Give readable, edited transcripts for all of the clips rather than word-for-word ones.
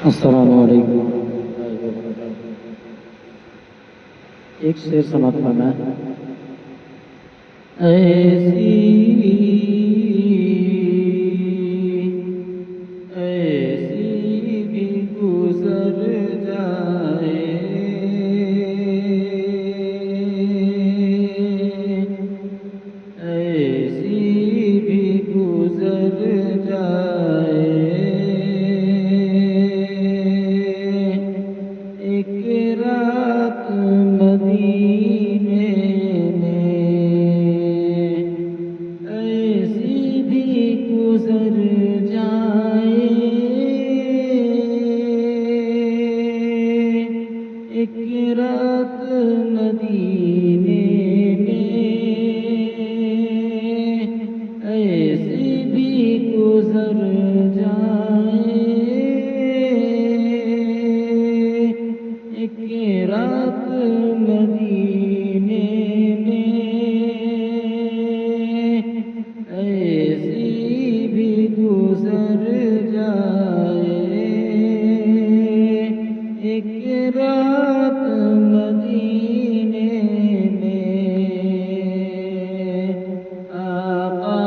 السلام علیکم۔ ایک شعر سماعت فرمائیں۔ ایسی بھی گزر جائے، ایسی بھی گزر جائے، ایک رات مدینے میں ایسی بھی گزر جائے، ایک رات مدینے میں ایسی بھی گزر جائے، ایک رات مدینے میں ایسی بھی گزر جائے، ایک رات مدینے میں آقا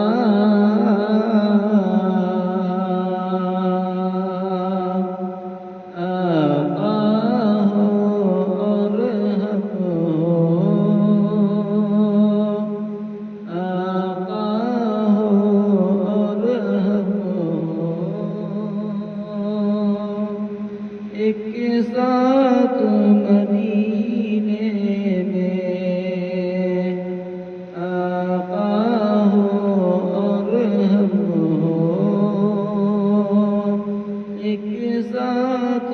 اور ہم آقا اور ہم ایک ساتھ مدینے میں آقا اور ہم ایک ساتھ